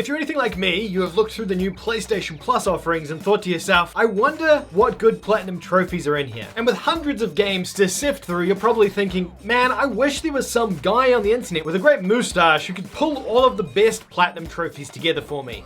If you're anything like me, you have looked through the new PlayStation Plus offerings and thought to yourself, I wonder what good platinum trophies are in here. And with hundreds of games to sift through, you're probably thinking, man, I wish there was some guy on the internet with a great moustache who could pull all of the best platinum trophies together for me.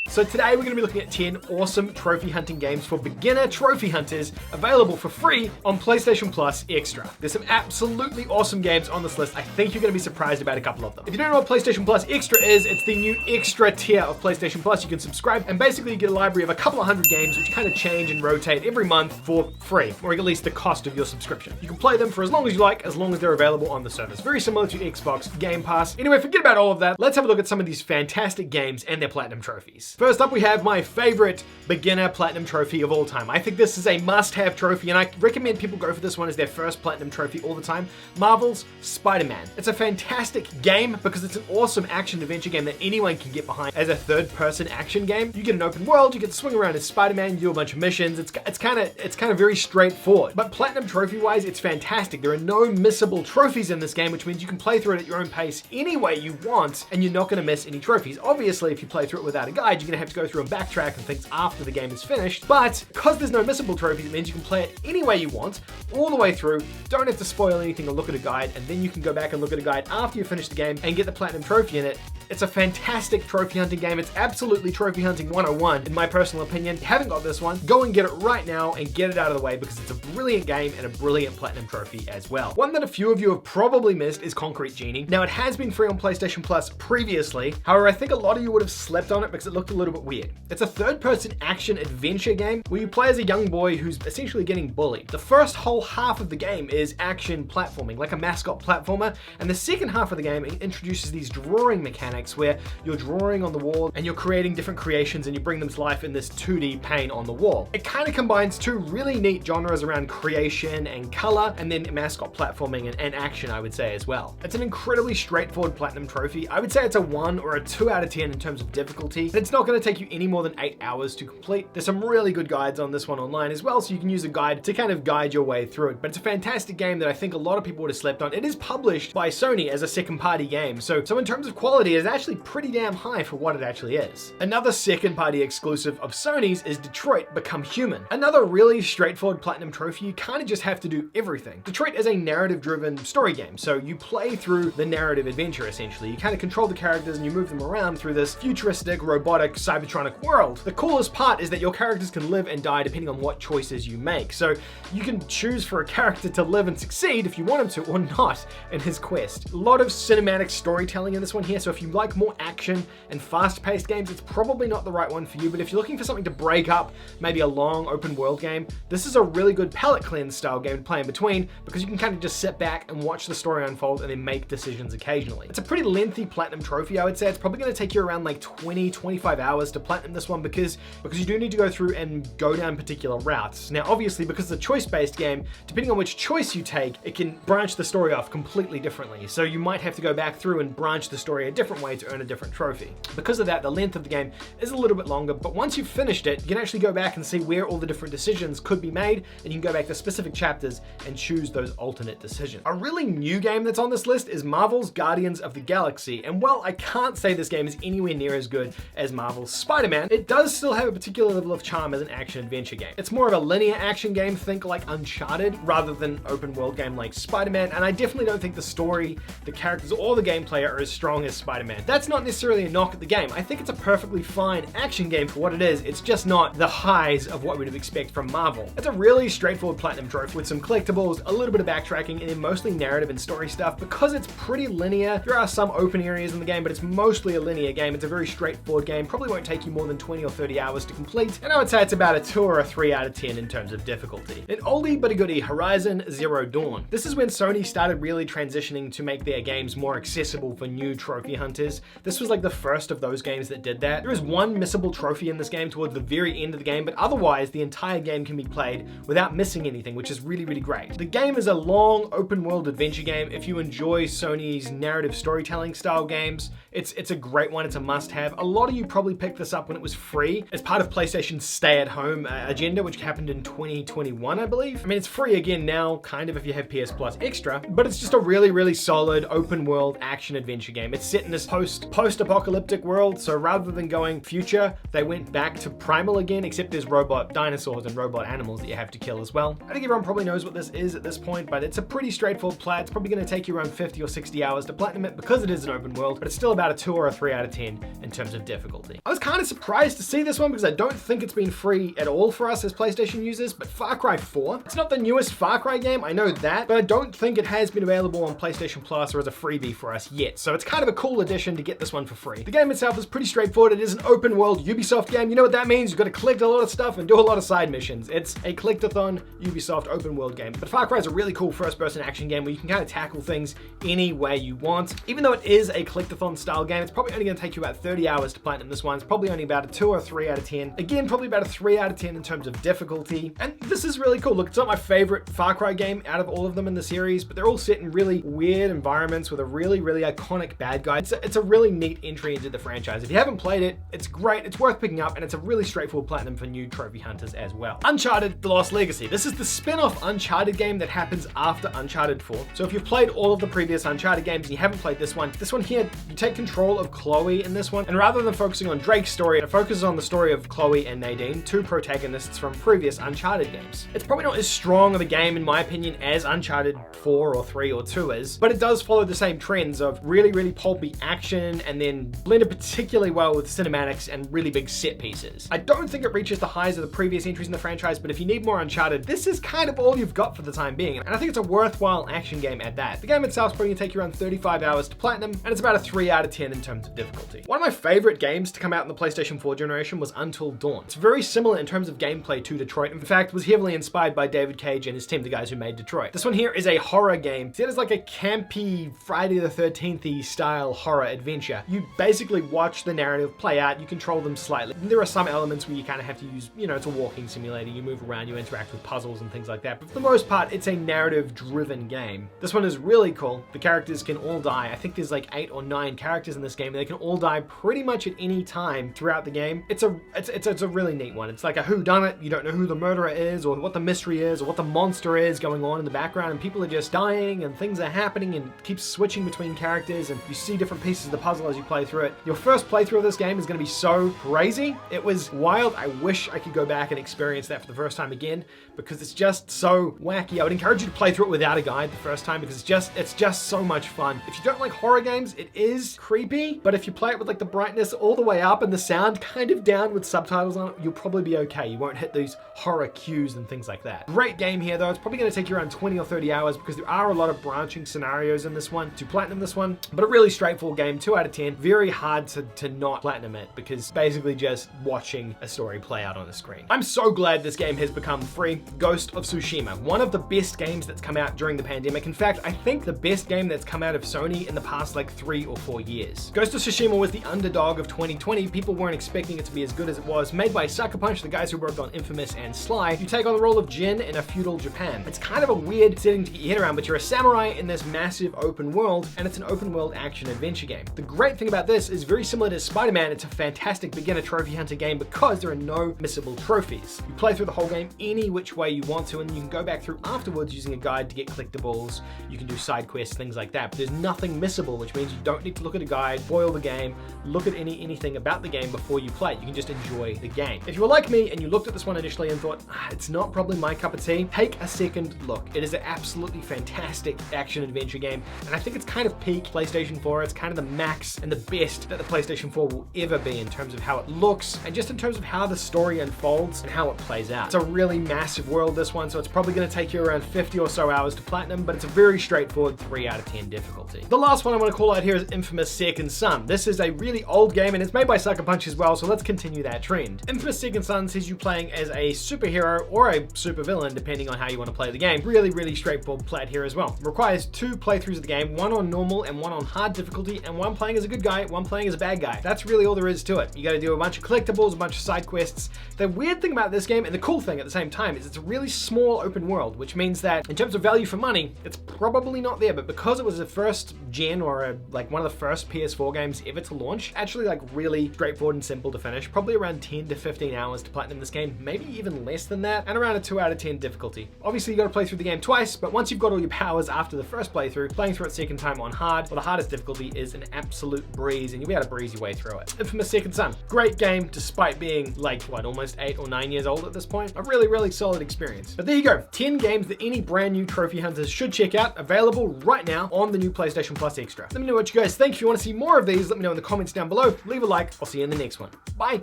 So today we're going to be looking at 10 awesome trophy hunting games for beginner trophy hunters available for free on PlayStation Plus Extra. There's some absolutely awesome games on this list. I think you're going to be surprised about a couple of them. If you don't know what PlayStation Plus Extra is, it's the new extra tier of PlayStation Plus. You can subscribe and basically you get a library of a couple of hundred games which kind of change and rotate every month for free, or at least the cost of your subscription. You can play them for as long as you like, as long as they're available on the service. Very similar to Xbox Game Pass. Anyway, forget about all of that. Let's have a look at some of these fantastic games and their platinum trophies. First up, we have my favorite beginner platinum trophy of all time. I think this is a must-have trophy, and I recommend people go for this one as their first platinum trophy all the time. Marvel's SpiderMan. It's a fantastic game because it's an awesome action-adventure game that anyone can get behind as a third-person action game. You get an open world, you get to swing around as Spider-Man, you do a bunch of missions. It's kind of very straightforward. But platinum trophy-wise, it's fantastic. There are no missable trophies in this game, which means you can play through it at your own pace any way you want, and you're not going to miss any trophies. Obviously, if you play through it without a guide, you're going to have to go through and backtrack and things after the game is finished, but because there's no missable trophies, it means you can play it any way you want, all the way through, don't have to spoil anything or look at a guide, and then you can go back and look at a guide after you finish the game and get the platinum trophy in it. It's a fantastic trophy hunting game. It's absolutely trophy hunting 101, in my personal opinion. If you haven't got this one, go and get it right now and get it out of the way because it's a brilliant game and a brilliant platinum trophy as well. One that a few of you have probably missed is Concrete Genie. Now, it has been free on PlayStation Plus previously. However, I think a lot of you would have slept on it because it looked a little bit weird. It's a third-person action-adventure game where you play as a young boy who's essentially getting bullied. The first whole half of the game is action platforming, like a mascot platformer, and the second half of the game introduces these drawing mechanics where you're drawing on the wall and you're creating different creations and you bring them to life in this 2D pane on the wall. It kind of combines two really neat genres around creation and color, and then mascot platforming and action, I would say, as well. It's an incredibly straightforward platinum trophy. I would say it's a 1 or a 2 out of 10 in terms of difficulty. It's not going to take you any more than 8 hours to complete. There's some really good guides on this one online as well, so you can use a guide to kind of guide your way through it. But it's a fantastic game that I think a lot of people would have slept on. It is published by Sony as a second-party game, so in terms of quality, it's actually pretty damn high for what it actually is. Another second-party exclusive of Sony's is Detroit: Become Human. Another really straightforward platinum trophy. You kind of just have to do everything. Detroit is a narrative-driven story game, so you play through the narrative adventure, essentially. You kind of control the characters and you move them around through this futuristic, robotic, cybertronic world. The coolest part is that your characters can live and die depending on what choices you make. So you can choose for a character to live and succeed if you want him to or not in his quest. A lot of cinematic storytelling in this one here, so if you like more action and fast-paced games, it's probably not the right one for you, but if you're looking for something to break up maybe a long open world game, this is a really good palate cleanse style game to play in between because you can kind of just sit back and watch the story unfold and then make decisions occasionally. It's a pretty lengthy platinum trophy, I would say. It's probably going to take you around like 20-25 hours to platinum this one because you do need to go through and go down particular routes. Now, obviously, because it's a choice-based game, depending on which choice you take, it can branch the story off completely differently. So you might have to go back through and branch the story a different way to earn a different trophy. Because of that, the length of the game is a little bit longer, but once you've finished it, you can actually go back and see where all the different decisions could be made, and you can go back to specific chapters and choose those alternate decisions. A really new game that's on this list is Marvel's Guardians of the Galaxy, and while I can't say this game is anywhere near as good as Marvel's Spider-Man, it does still have a particular level of charm as an action-adventure game. It's more of a linear action game, think like Uncharted, rather than open world game like Spider-Man, and I definitely don't think the story, the characters, or the gameplay are as strong as Spider-Man. That's not necessarily a knock at the game. I think it's a perfectly fine action game for what it is. It's just not the highs of what we'd expect from Marvel. It's a really straightforward platinum trophy with some collectibles, a little bit of backtracking, and then mostly narrative and story stuff. Because it's pretty linear, there are some open areas in the game, but it's mostly a linear game. It's a very straightforward game. Probably won't take you more than 20 or 30 hours to complete, and I would say it's about a 2 or a 3 out of 10 in terms of difficulty. An oldie but a goodie, Horizon Zero Dawn. This is when Sony started really transitioning to make their games more accessible for new trophy hunters. This was like the first of those games that did that. There is one missable trophy in this game towards the very end of the game, but otherwise the entire game can be played without missing anything, which is really, really great. The game is a long open world adventure game. If you enjoy Sony's narrative storytelling style games, it's a great one. It's a must-have. A lot of you probably picked this up when it was free as part of PlayStation's stay-at-home agenda, which happened in 2021, I believe. I mean, it's free again now, kind of, if you have PS Plus Extra, but it's just a really, really solid open world action adventure game. It's set in this post-apocalyptic world. So rather than going future, they went back to primal again, except there's robot dinosaurs and robot animals that you have to kill as well. I think everyone probably knows what this is at this point, but it's a pretty straightforward play. It's probably going to take you around 50 or 60 hours to platinum it because it is an open world, but it's still about a 2 or a 3 out of 10 in terms of difficulty. I was kind of surprised to see this one because I don't think it's been free at all for us as PlayStation users, but Far Cry 4, it's not the newest Far Cry game, I know that, but I don't think it has been available on PlayStation Plus or as a freebie for us yet. So it's kind of a cool addition to get this one for free. The game itself is pretty straightforward. It is an open world Ubisoft game. You know what that means? You've got to collect a lot of stuff and do a lot of side missions. It's a collectathon Ubisoft open world game. But Far Cry is a really cool first-person action game where you can kind of tackle things any way you want. Even though it is a collectathon style game, it's probably only going to take you about 30 hours to platinum this one. It's probably only about a 2 or 3 out of 10. Again, probably about a 3 out of 10 in terms of difficulty. And this is really cool. Look, it's not my favorite Far Cry game out of all of them in the series, but they're all set in really weird environments with a really, really iconic bad guy. It's a really neat entry into the franchise. If you haven't played it, it's great. It's worth picking up, and it's a really straightforward platinum for new trophy hunters as well. Uncharted: The Lost Legacy. This is the spin-off Uncharted game that happens after Uncharted 4. So if you've played all of the previous Uncharted games and you haven't played this one here, you take control of Chloe in this one, and rather than focusing on Drake's story, it focuses on the story of Chloe and Nadine, two protagonists from previous Uncharted games. It's probably not as strong of a game, in my opinion, as Uncharted 4 or 3 or 2 is, but it does follow the same trends of really, really pulpy action and then blended particularly well with cinematics and really big set pieces. I don't think it reaches the highs of the previous entries in the franchise, but if you need more Uncharted, this is kind of all you've got for the time being, and I think it's a worthwhile action game at that. The game itself is probably going to take you around 35 hours to platinum, and it's about a 3 out of 10 in terms of difficulty. One of my favorite games to come out in the PlayStation 4 generation was Until Dawn. It's very similar in terms of gameplay to Detroit. In fact, was heavily inspired by David Cage and his team, the guys who made Detroit. This one here is a horror game. See, it is like a campy Friday the 13th-y style horror adventure. You basically watch the narrative play out, you control them slightly. And there are some elements where you kind of have to use, it's a walking simulator, you move around, you interact with puzzles and things like that. But for the most part, it's a narrative-driven game. This one is really cool. The characters can all die. I think there's like 8 or 9 characters in this game, and they can all die pretty much at any time throughout the game. It's a really neat one. It's like a whodunit. You don't know who the murderer is, or what the mystery is, or what the monster is going on in the background, and people are just dying, and things are happening, and keeps switching between characters, and you see different pieces of the puzzle as you play through it. Your first playthrough of this game is going to be so crazy. It was wild. I wish I could go back and experience that for the first time again, because it's just so wacky. I would encourage you to play through it without a guide the first time, because it's just so much fun. If you don't like horror games, it is creepy, but if you play it with like the brightness all the way up and the sound kind of down with subtitles on it, you'll probably be okay. You won't hit these horror cues and things like that. Great game here though. It's probably going to take you around 20 or 30 hours because there are a lot of branching scenarios in this one to platinum this one, but a really straightforward game, 2 out of 10. Very hard to not platinum it because basically just watching a story play out on the screen. I'm so glad this game has become free. Ghost of Tsushima, one of the best games that's come out during the pandemic. In fact, I think the best game that's come out of Sony in the past like 3 or 4 years. Ghost of Tsushima was the underdog of 2020. People weren't expecting it to be as good as it was. Made by Sucker Punch, the guys who worked on Infamous and Sly. You take on the role of Jin in a feudal Japan. It's kind of a weird setting to get your head around, but you're a samurai in this massive open world, and it's an open world action adventure game. The great thing about this is very similar to SpiderMan. It's a fantastic beginner trophy hunter game because there are no missable trophies. You play through the whole game any which way you want to, and you can go back through afterwards using a guide to get collectibles. You can do side quests, things like that. But there's nothing missable, which means you don't need to look at a guide, boil the game, look at anything about the game before you play. You can just enjoy the game. If you were like me and you looked at this one initially and thought, it's not probably my cup of tea, take a second look. It is an absolutely fantastic action adventure game, and I think it's kind of peak PlayStation 4. It's kind of the max and the best that the PlayStation 4 will ever be in terms of how it looks and just in terms of how the story unfolds and how it plays out. It's a really massive world, this one, so it's probably going to take you around 50 or so hours to platinum, but it's a very straightforward 3 out of 10 difficulty. The last one I want to call out here is Infamous Second Son. This is a really old game and it's made by Sucker Punch as well, so let's continue that trend. Infamous Second Son sees you playing as a superhero or a supervillain, depending on how you want to play the game. Really, really straightforward plat here as well. It requires 2 playthroughs of the game, one on normal and one on hard difficulty, and one playing as a good guy, one playing as a bad guy. That's really all there is to it. You got to do a bunch of collectibles, a bunch of side quests. The weird thing about this game, and the cool thing at the same time, is it's a really small open world, which means that in terms of value for money, it's probably not there, but because it was the first gen or like one of the first PS4 games ever to launch, actually like really straightforward and simple to finish, probably around 10 to 15 hours to platinum this game, maybe even less than that, and around a 2 out of 10 difficulty. Obviously you got to play through the game twice, but once you've got all your powers after the first playthrough, playing through it second time on hard, well, the hardest difficulty is an absolute breeze, and you'll be able to breeze your way through it. Infamous Second Son, great game despite being like, what, almost 8 or 9 years old at this point? A really, really solid experience. But there you go, 10 games that any brand new trophy hunters should check out, available right now on the new PlayStation Plus Extra. Let me know what you guys think. If you want to see more of these, let me know in the comments down below. Leave a like. I'll see you in the next one. Bye.